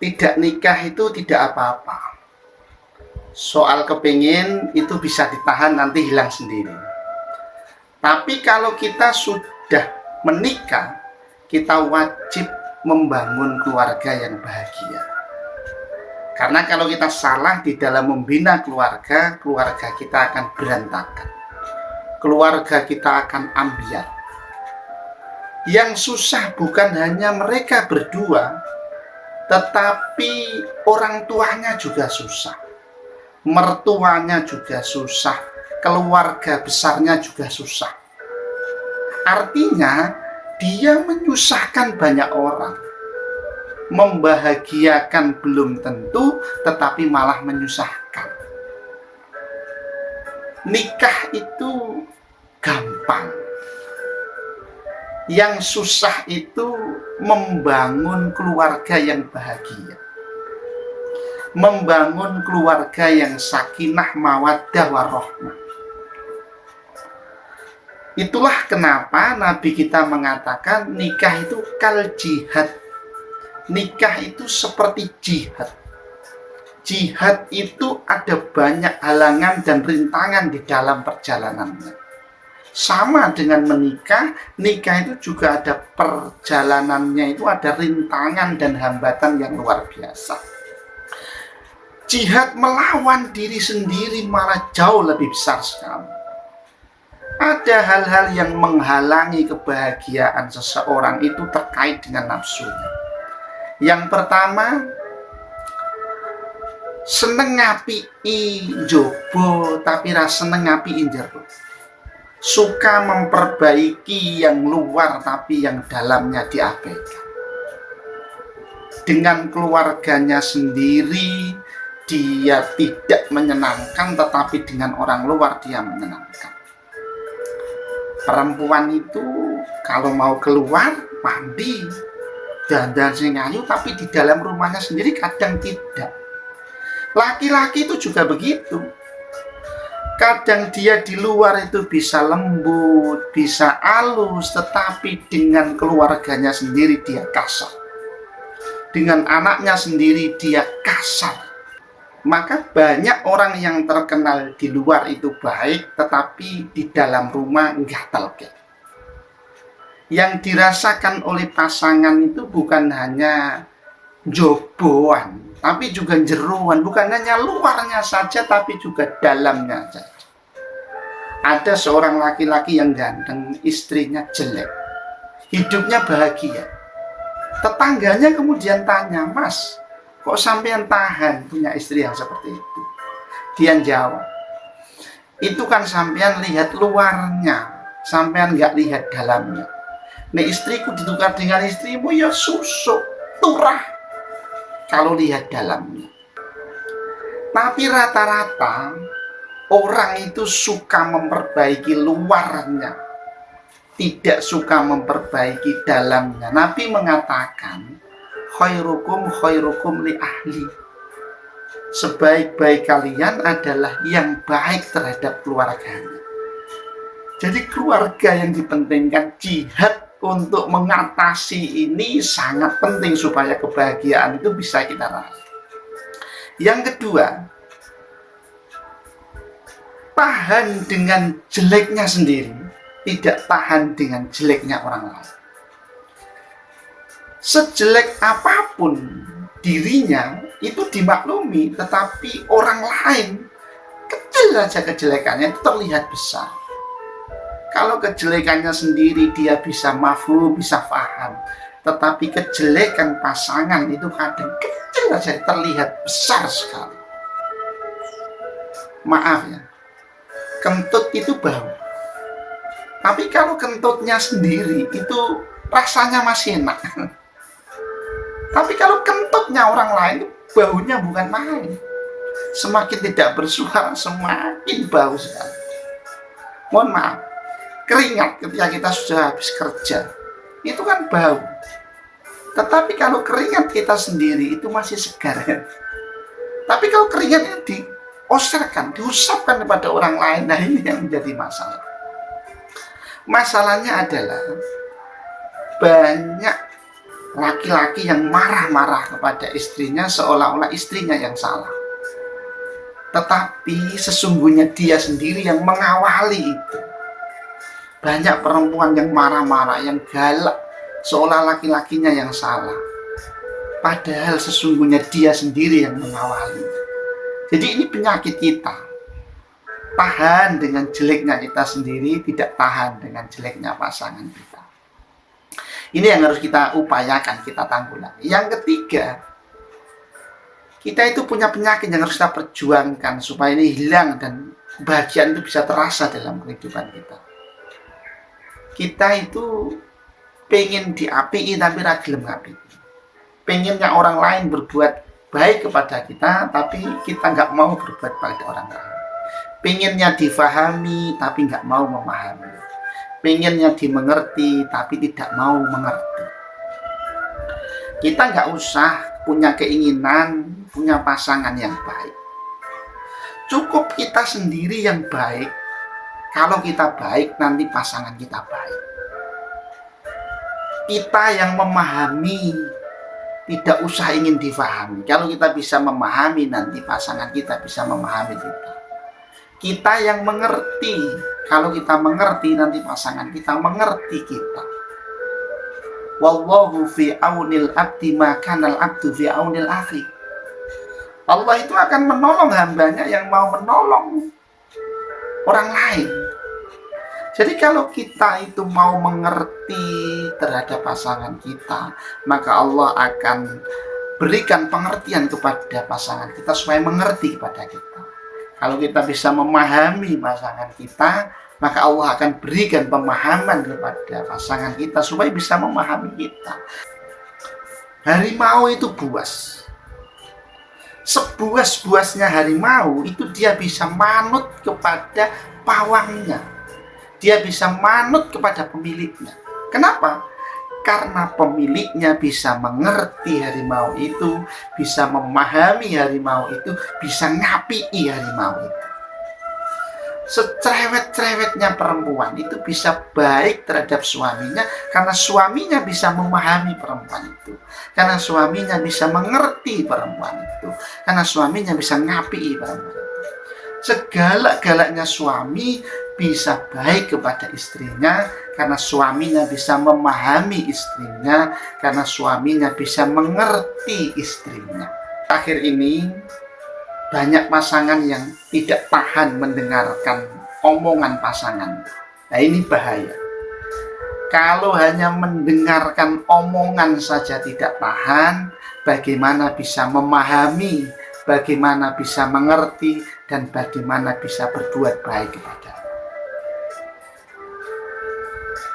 tidak nikah itu tidak apa-apa. Soal kepingin itu bisa ditahan, nanti hilang sendiri. Tapi kalau kita sudah menikah, kita wajib membangun keluarga yang bahagia. Karena kalau kita salah di dalam membina keluarga, keluarga kita akan berantakan. Keluarga kita akan ambiar. Yang susah bukan hanya mereka berdua, tetapi orang tuanya juga susah, mertuanya juga susah, keluarga besarnya juga susah. Artinya dia menyusahkan banyak orang, membahagiakan belum tentu, tetapi malah menyusahkan. Nikah itu gampang, yang susah itu membangun keluarga yang bahagia, membangun keluarga yang sakinah mawaddah warahmah. Itulah kenapa Nabi kita mengatakan nikah itu kal jihad. Nikah itu seperti jihad. Jihad itu ada banyak halangan dan rintangan di dalam perjalanannya. Sama dengan menikah, nikah itu juga ada perjalanannya, itu ada rintangan dan hambatan yang luar biasa. Jihad melawan diri sendiri malah jauh lebih besar sekali. Ada hal-hal yang menghalangi kebahagiaan seseorang itu terkait dengan nafsunya. Yang pertama, seneng ngapi jobo tapi rasa seneng ngapi jero. Suka memperbaiki yang luar tapi yang dalamnya diabaikan. Dengan keluarganya sendiri dia tidak menyenangkan, tetapi dengan orang luar dia menyenangkan. Perempuan itu kalau mau keluar mandi dandan sing ayu, tapi di dalam rumahnya sendiri kadang tidak. Laki-laki itu juga begitu. Kadang dia di luar itu bisa lembut, bisa halus, tetapi dengan keluarganya sendiri dia kasar. Dengan anaknya sendiri dia kasar. Maka banyak orang yang terkenal di luar itu baik, tetapi di dalam rumah enggak telke. Yang dirasakan oleh pasangan itu bukan hanya joboan, tapi juga jeruan, bukan hanya luarnya saja, tapi juga dalamnya saja. Ada seorang laki-laki yang ganteng, istrinya jelek, hidupnya bahagia. Tetangganya kemudian tanya, "Mas, kok sampean tahan punya istri yang seperti itu?" Dia jawab, "Itu kan sampean lihat luarnya, sampean nggak lihat dalamnya. Nek istriku ditukar dengan istrimu ya susuk, turah kalau lihat dalamnya." Tapi rata-rata orang itu suka memperbaiki luarnya, tidak suka memperbaiki dalamnya. Nabi mengatakan, khairukum li ahli. Sebaik-baik kalian adalah yang baik terhadap keluarganya. Jadi keluarga yang dipentingkan, jihad untuk mengatasi ini sangat penting supaya kebahagiaan itu bisa kita raih. Yang kedua, tahan dengan jeleknya sendiri, tidak tahan dengan jeleknya orang lain. Sejelek apapun dirinya itu dimaklumi, tetapi orang lain kecil saja kejelekannya itu terlihat besar. Kalau kejelekannya sendiri dia bisa mafhum, bisa paham, tetapi kejelekan pasangan itu kadang kecil saja terlihat besar sekali. Maaf ya, kentut itu bau, tapi kalau kentutnya sendiri itu rasanya masih enak. Tapi kalau kentutnya orang lain, baunya bukan main. Semakin tidak bersuara, semakin bau sekali. Mohon maaf, keringat ketika kita sudah habis kerja, itu kan bau. Tetapi kalau keringat kita sendiri itu masih segar. Tapi kalau keringatnya diosirkan, diusapkan kepada orang lain, nah ini yang menjadi masalah. Masalahnya adalah banyak Laki-laki yang marah-marah kepada istrinya seolah-olah istrinya yang salah. Tetapi sesungguhnya dia sendiri yang mengawali itu. Banyak perempuan yang marah-marah, yang galak, seolah laki-lakinya yang salah. Padahal sesungguhnya dia sendiri yang mengawali. Jadi ini penyakit kita. Tahan dengan jeleknya kita sendiri, tidak tahan dengan jeleknya pasangan kita. Ini yang harus kita upayakan, kita tanggulangi. Yang ketiga, kita itu punya penyakit yang harus kita perjuangkan supaya ini hilang dan kebahagiaan itu bisa terasa dalam kehidupan kita. Kita itu pengen diapii tapi ragilem ngapii. Pengennya orang lain berbuat baik kepada kita, tapi kita nggak mau berbuat baik kepada orang lain. Pengennya difahami tapi nggak mau memahami. Pengennya dimengerti tapi tidak mau mengerti. Kita nggak usah punya keinginan punya pasangan yang baik. Cukup kita sendiri yang baik. Kalau kita baik, nanti pasangan kita baik. Kita yang memahami, tidak usah ingin difahami. Kalau kita bisa memahami, nanti pasangan kita bisa memahami kita. Kita yang mengerti. Kalau kita mengerti, nanti pasangan kita mengerti kita. Wallahu fi aunil abdi ma kanal abdu fi aunil akhi. Allah itu akan menolong hambanya yang mau menolong orang lain. Jadi kalau kita itu mau mengerti terhadap pasangan kita, maka Allah akan berikan pengertian kepada pasangan kita supaya mengerti kepada kita. Kalau kita bisa memahami pasangan kita, maka Allah akan berikan pemahaman kepada pasangan kita supaya bisa memahami kita. Harimau itu buas. Sebuas-buasnya harimau itu dia bisa manut kepada pawangnya. Dia bisa manut kepada pemiliknya. Kenapa? Karena pemiliknya bisa mengerti harimau itu, bisa memahami harimau itu, bisa ngapii harimau itu. Secerewet-cerewetnya perempuan itu bisa baik terhadap suaminya karena suaminya bisa memahami perempuan itu, karena suaminya bisa mengerti perempuan itu, karena suaminya bisa ngapii perempuan itu. Segalak-galaknya suami bisa baik kepada istrinya karena suaminya bisa memahami istrinya, karena suaminya bisa mengerti istrinya. Akhir ini banyak pasangan yang tidak tahan mendengarkan omongan pasangan. Nah ini bahaya. Kalau hanya mendengarkan omongan saja tidak tahan, bagaimana bisa memahami, bagaimana bisa mengerti, dan bagaimana bisa berbuat baik kepada